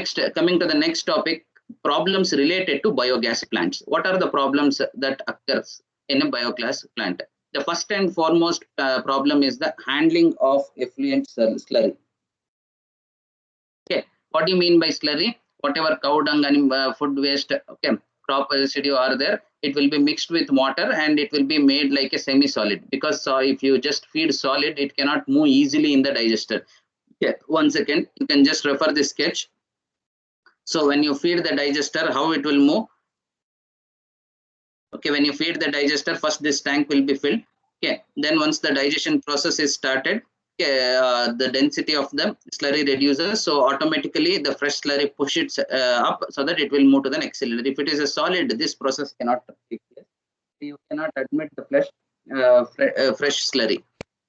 Next, coming to the next topic, problems related to biogas plants. What are the problems that occurs in a biogas plant? The first and foremost problem is the handling of effluent slurry. Okay, what do you mean by slurry? Whatever cow dung and food waste, okay, crop residue are there, it will be mixed with water and it will be made like a semi-solid, because if you just feed solid, it cannot move easily in the digester. Okay, 1 second, you can just refer this sketch. So when you feed the digester, how it will move? Okay, when you feed the digester, first this tank will be filled. Okay, then once the digestion process is started, okay, the density of the slurry reduces, so automatically the fresh slurry pushes it up so that it will move to the next cylinder. If it is a solid, this process cannot take place. You cannot admit the fresh slurry.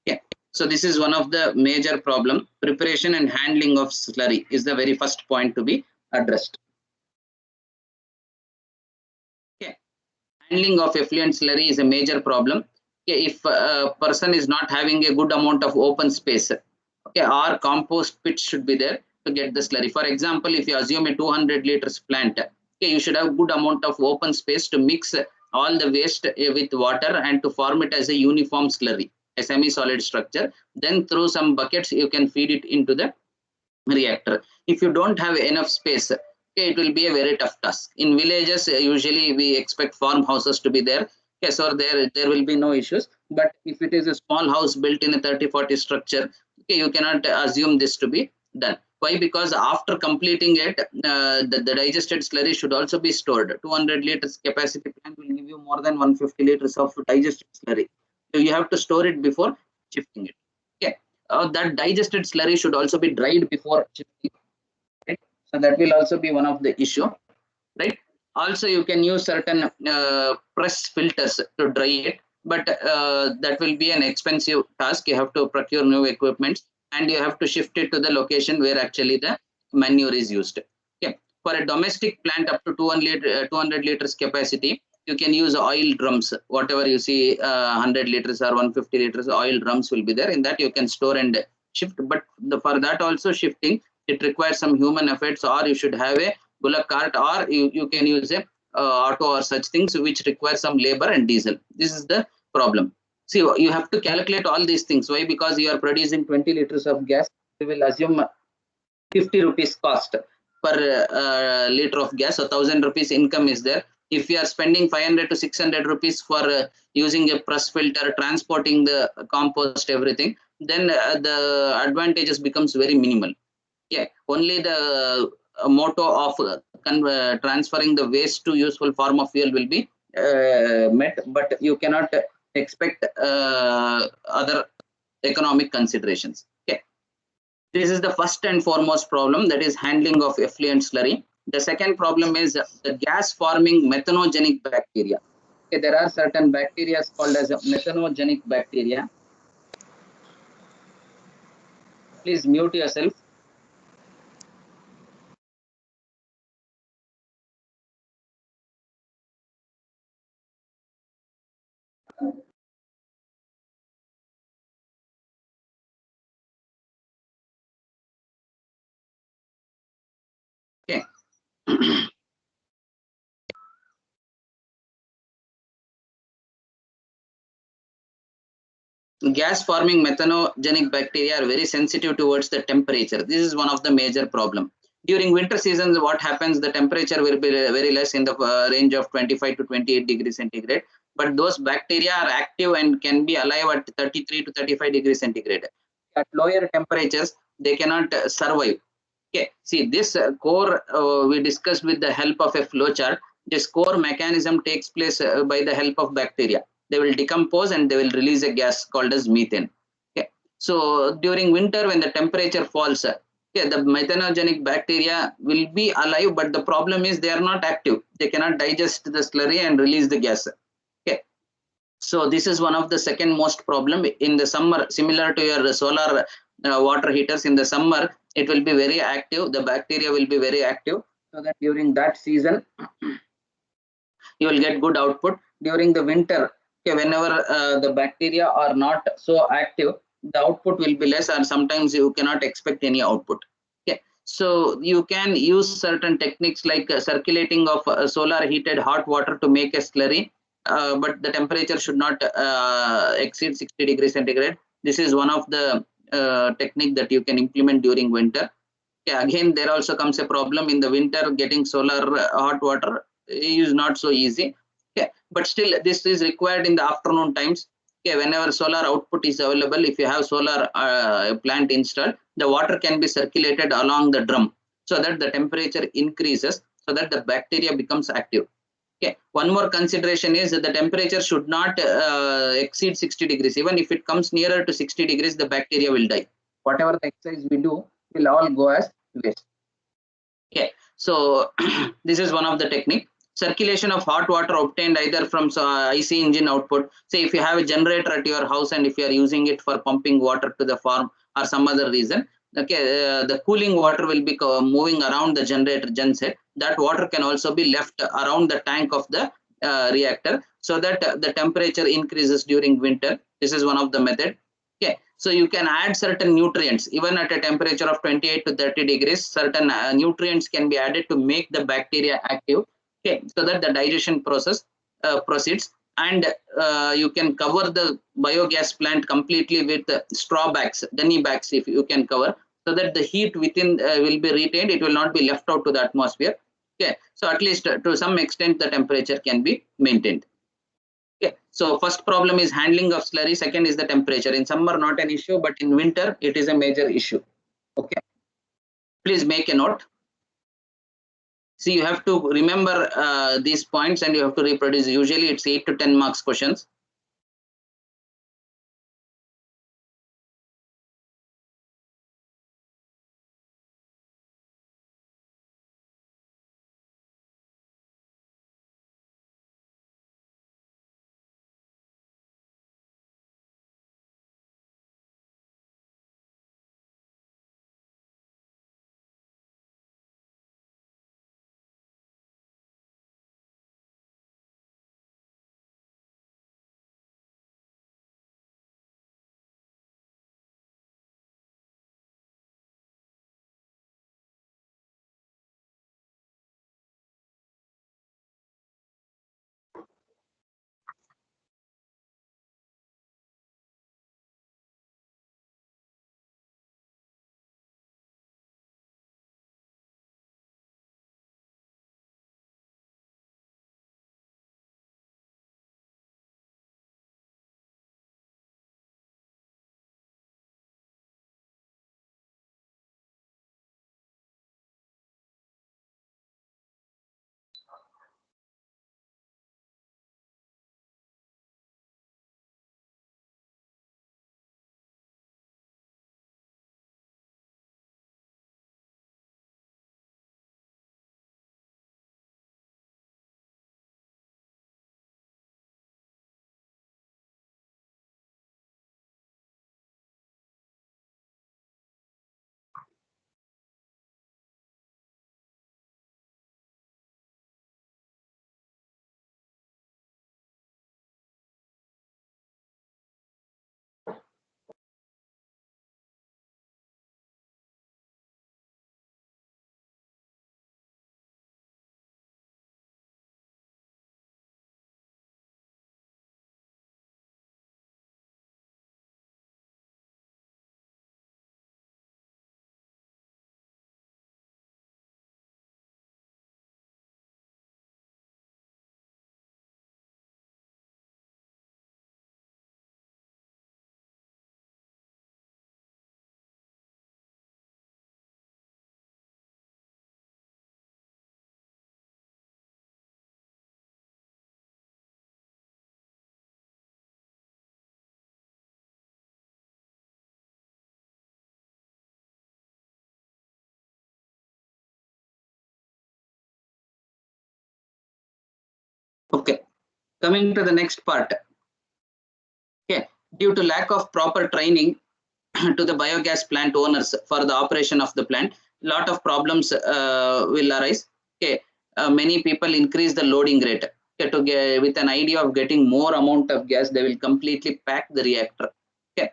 Okay, so this is one of the major problem. Preparation and handling of slurry is the very first point to be addressed. Okay, handling of effluent slurry is a major problem. Okay, if a person is not having a good amount of open space, okay, or compost pit should be there to get the slurry. For example, if you assume a 200 liters plant, okay, you should have good amount of open space to mix all the waste with water and to form it as a uniform slurry, a semi-solid structure. Then through some buckets, you can feed it into the reactor. If you don't have enough space, okay, it will be a very tough task. In villages, usually we expect farmhouses to be there. Okay, so there will be no issues. But if it is a small house built in a 30-40 structure, okay, you cannot assume this to be done. Why? Because after completing it, the digested slurry should also be stored. 200 liters capacity plant will give you more than 150 liters of digested slurry. So you have to store it before shifting it. Okay, that digested slurry should also be dried before shifting. Right? So that will also be one of the issue. Right? Also, you can use certain press filters to dry it, but that will be an expensive task. You have to procure new equipment and you have to shift it to the location where actually the manure is used. Okay. For a domestic plant up to 200 liters capacity, you can use oil drums. Whatever you see, 100 liters or 150 liters oil drums will be there. In that you can store and shift. But for that also shifting, it requires some human efforts, or you should have a bullock cart, or you can use a auto or such things which require some labor and diesel. This is the problem. See, you have to calculate all these things. Why? Because you are producing 20 liters of gas. We will assume 50 rupees cost per liter of gas. So 1000 rupees income is there. If you are spending 500 to 600 rupees for using a press filter, transporting the compost, everything, then the advantages becomes very minimal. Yeah, only the motto of transferring the waste to useful form of fuel will be met, but you cannot expect other economic considerations. Okay, this is the first and foremost problem, that is handling of effluent slurry. The second problem is the gas forming methanogenic bacteria. Okay, there are certain bacteria called as methanogenic bacteria. Please mute yourself. Okay. Gas forming methanogenic bacteria are very sensitive towards the temperature. This is one of the major problem. During winter seasons, what happens, the temperature will be very less, in the range of 25 to 28 degrees centigrade. But those bacteria are active and can be alive at 33 to 35 degrees centigrade. At lower temperatures, they cannot survive. Okay, see this core we discussed with the help of a flow chart. This core mechanism takes place by the help of bacteria. They will decompose and they will release a gas called as methane. Okay, so during winter when the temperature falls, okay, the methanogenic bacteria will be alive, but the problem is they are not active. They cannot digest the slurry and release the gas. Okay, so this is one of the second most problem in the summer. Similar to your solar water heaters, in the summer it will be very active. The bacteria will be very active, so that during that season you will get good output. During the winter, okay, whenever the bacteria are not so active, the output will be less, and sometimes you cannot expect any output. Okay, So you can use certain techniques like circulating of solar heated hot water to make a slurry, but the temperature should not exceed 60 degrees centigrade. This is one of the technique that you can implement during winter. Okay, again, there also comes a problem in the winter. Getting solar hot water is not so easy. Okay, but still this is required in the afternoon times. Okay, whenever solar output is available, if you have solar plant installed, the water can be circulated along the drum so that the temperature increases, so that the bacteria becomes active. Okay, one more consideration is that the temperature should not exceed 60 degrees. Even if it comes nearer to 60 degrees, the bacteria will die. Whatever the exercise we do will all go as waste. Okay, so this is one of the technique. Circulation of hot water obtained either from IC engine output. Say if you have a generator at your house and if you are using it for pumping water to the farm or some other reason, okay, the cooling water will be moving around the generator genset. That water can also be left around the tank of the reactor, so that the temperature increases during winter. This is one of the method. Okay, so you can add certain nutrients even at a temperature of 28 to 30 degrees. Certain nutrients can be added to make the bacteria active. Okay, so that the digestion process proceeds, and you can cover the biogas plant completely with straw bags, dunny bags, if you can cover, so that the heat within will be retained. It will not be left out to the atmosphere. Okay, so at least to some extent the temperature can be maintained. Okay, so first problem is handling of slurry. Second is the temperature. In summer, not an issue, but in winter, it is a major issue. Okay, please make a note. See, you have to remember these points and you have to reproduce. Usually, it's 8 to 10 marks questions. Okay, coming to the next part. Okay, due to lack of proper training to the biogas plant owners for the operation of the plant, lot of problems will arise. Okay, many people increase the loading rate. Okay, to get with an idea of getting more amount of gas, they will completely pack the reactor. Okay,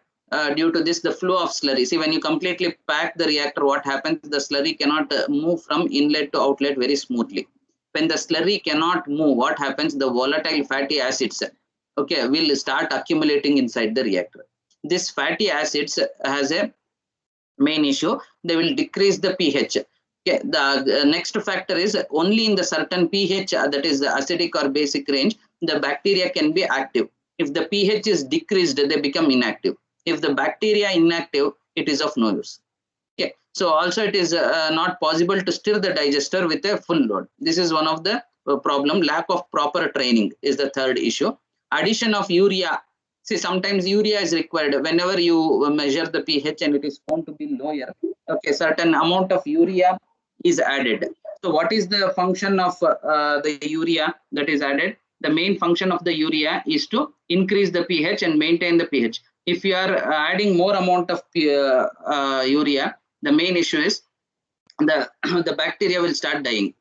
due to this, the flow of slurry. See, when you completely pack the reactor, what happens? The slurry cannot move from inlet to outlet very smoothly. When the slurry cannot move, what happens? The volatile fatty acids, okay, will start accumulating inside the reactor. This fatty acids has a main issue. They will decrease the pH. Okay, the next factor is only in the certain pH, that is the acidic or basic range, the bacteria can be active. If the pH is decreased, they become inactive. If the bacteria inactive, it is of no use. Okay, so also it is not possible to stir the digester with a full load. This is one of the problem. Lack of proper training is the third issue. Addition of urea. See, sometimes urea is required whenever you measure the pH and it is found to be lower. Okay, certain amount of urea is added. So what is the function of the urea that is added? The main function of the urea is to increase the pH and maintain the pH. If you are adding more amount of urea, the main issue is the bacteria will start dying.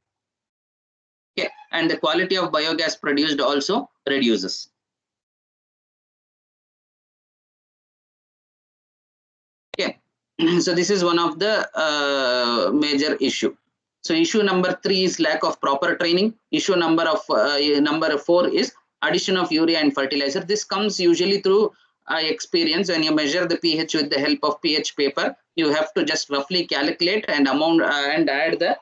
Okay, and the quality of biogas produced also reduces. Okay, so this is one of the major issue. So issue number 3 is lack of proper training. Issue number 4 is addition of urea and fertilizer. This comes usually through experience. When you measure the pH with the help of pH paper, you have to just roughly calculate and amount and add the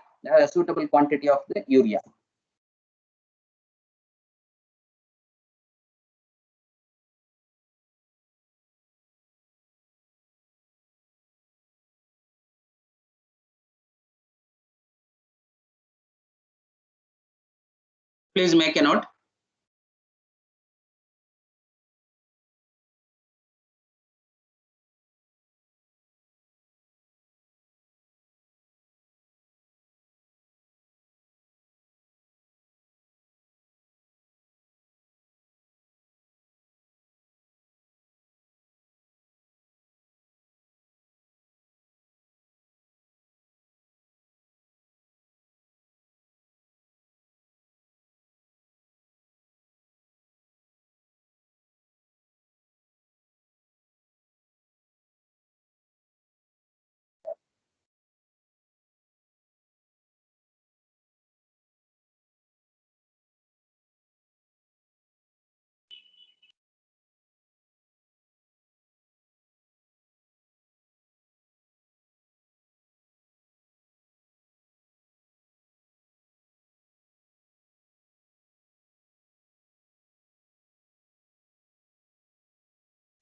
suitable quantity of the urea. Please make a note.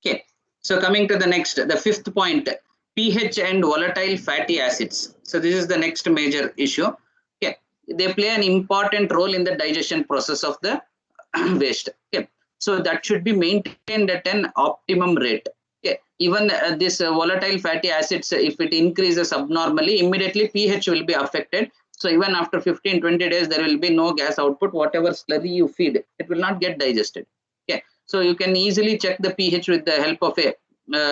Okay, so coming to the next, the fifth point, pH and volatile fatty acids. So this is the next major issue. Okay, they play an important role in the digestion process of the waste. Okay, so that should be maintained at an optimum rate. Okay, even this volatile fatty acids, if it increases abnormally, immediately pH will be affected. So even after 15-20 days, there will be no gas output. Whatever slurry you feed, it will not get digested. Okay, so you can easily check the pH with the help of a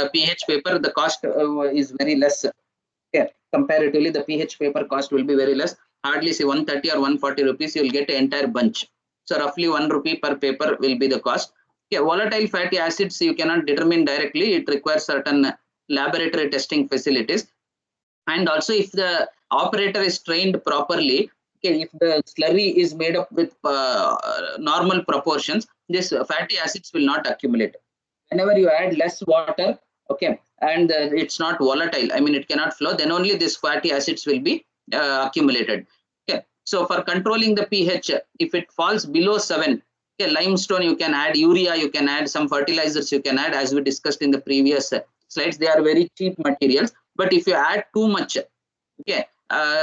pH paper. The cost is very less. Okay, comparatively, the pH paper cost will be very less. Hardly say 130 or 140 rupees, you will get an entire bunch. So roughly 1 rupee per paper will be the cost. Okay, volatile fatty acids you cannot determine directly. It requires certain laboratory testing facilities. And also, if the operator is trained properly, okay, if the slurry is made up with normal proportions, this fatty acids will not accumulate. Whenever you add less water, okay, and it's not volatile, I mean it cannot flow, then only this fatty acids will be accumulated. Okay, so for controlling the pH, if it falls below 7, okay, limestone you can add, urea you can add, some fertilizers you can add, as we discussed in the previous slides. They are very cheap materials, but if you add too much, okay,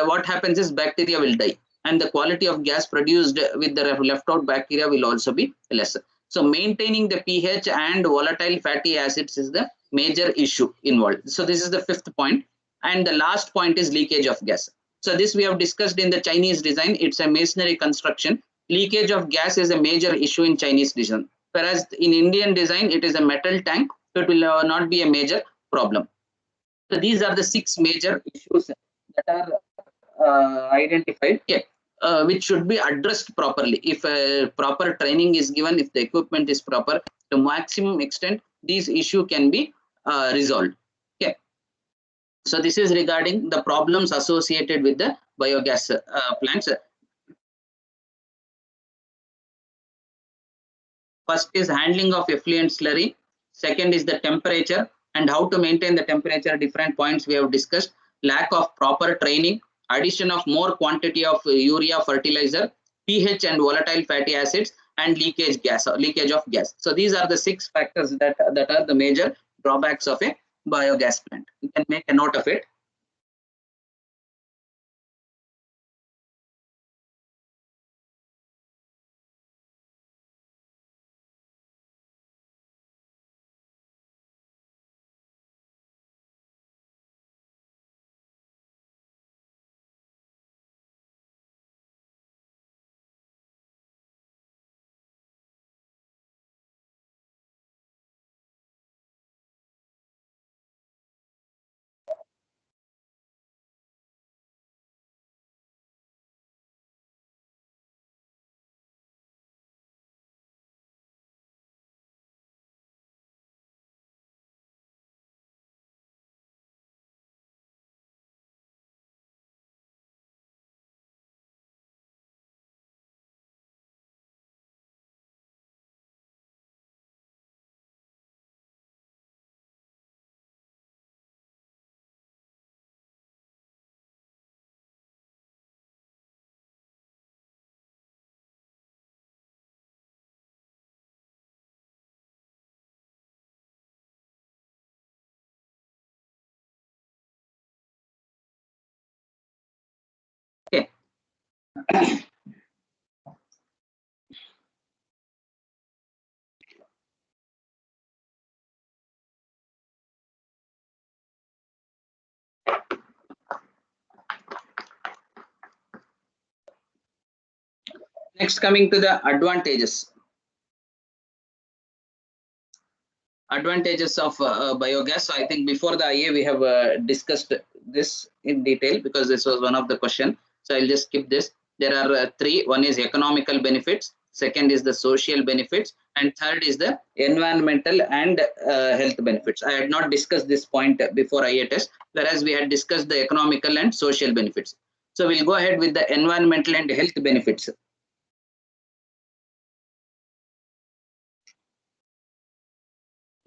what happens is bacteria will die, and the quality of gas produced with the left out bacteria will also be less. So maintaining the pH and volatile fatty acids is the major issue involved. So this is the fifth point. And the last point is leakage of gas. So this we have discussed in the Chinese design. It's a masonry construction. Leakage of gas is a major issue in Chinese design. Whereas in Indian design, it is a metal tank. So it will not be a major problem. So these are the 6 major issues that are identified. Okay. Which should be addressed properly. If proper training is given, if the equipment is proper, to maximum extent, these issues can be resolved. Okay. So this is regarding the problems associated with the biogas plants. First is handling of effluent slurry. Second is the temperature and how to maintain the temperature. Different points we have discussed. Lack of proper training, addition of more quantity of urea fertilizer, pH and volatile fatty acids, and leakage of gas. So these are the 6 factors that are the major drawbacks of a biogas plant. You can make a note of it. Okay. Next, coming to the advantages. Advantages of biogas. So I think before the IA we have discussed this in detail because this was one of the question. So I'll just skip this. There are 3. One is economical benefits, second is the social benefits, and third is the environmental and health benefits. I had not discussed this point before IA test, whereas we had discussed the economical and social benefits. So we'll go ahead with the environmental and health benefits.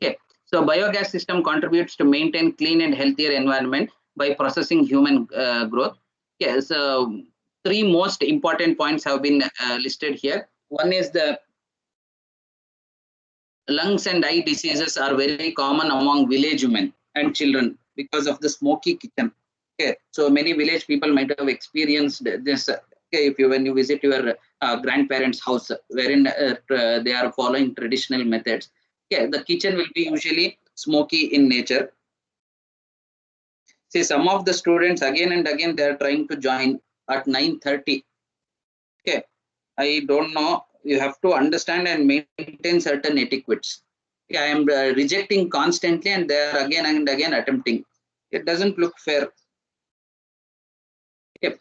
Okay. So biogas system contributes to maintain clean and healthier environment by processing human growth. Okay, so 3 most important points have been listed here. One is the lungs and eye diseases are very common among village women and children because of the smoky kitchen. Okay, so many village people might have experienced this. Okay, if you when you visit your grandparents' house, wherein they are following traditional methods. Okay, the kitchen will be usually smoky in nature. See, some of the students again and again they are trying to join at 9:30. Okay, I don't know. You have to understand and maintain certain etiquettes. Okay, I am rejecting constantly, and they are again and again attempting. It doesn't look fair. Okay.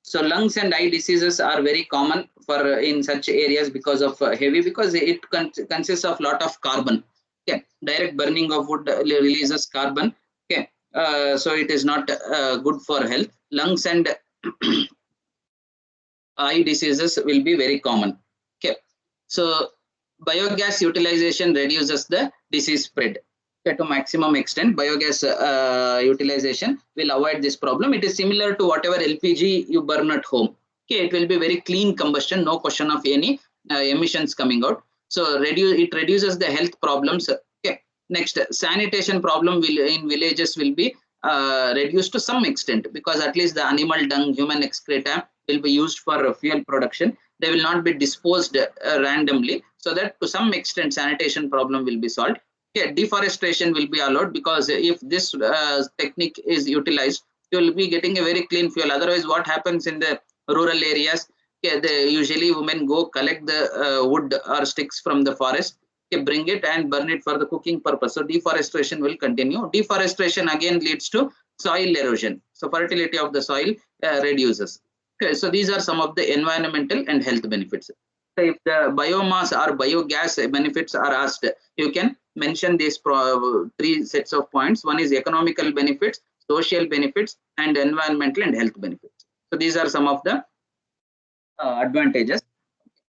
So lungs and eye diseases are very common for in such areas because of heavy, because it consists of lot of carbon. Okay, direct burning of wood releases carbon. Okay, so it is not good for health. Lungs and eye diseases will be very common. Okay, so biogas utilization reduces the disease spread. Okay, to maximum extent, biogas utilization will avoid this problem. It is similar to whatever LPG you burn at home. Okay, it will be very clean combustion, no question of any emissions coming out. So it reduces the health problems. Okay, next, sanitation problem will in villages will be reduced to some extent, because at least the animal dung, human excreta will be used for fuel production. They will not be disposed randomly, so that to some extent sanitation problem will be solved. Okay, deforestation will be allowed, because if this technique is utilized, you will be getting a very clean fuel. Otherwise, what happens in the rural areas? Okay, usually women go collect the wood or sticks from the forest, okay, bring it and burn it for the cooking purpose. So deforestation will continue. Deforestation again leads to soil erosion. So fertility of the soil reduces. Okay, so these are some of the environmental and health benefits. So if the biomass or biogas benefits are asked, you can mention these three sets of points. One is economical benefits, social benefits, and environmental and health benefits. So these are some of the advantages.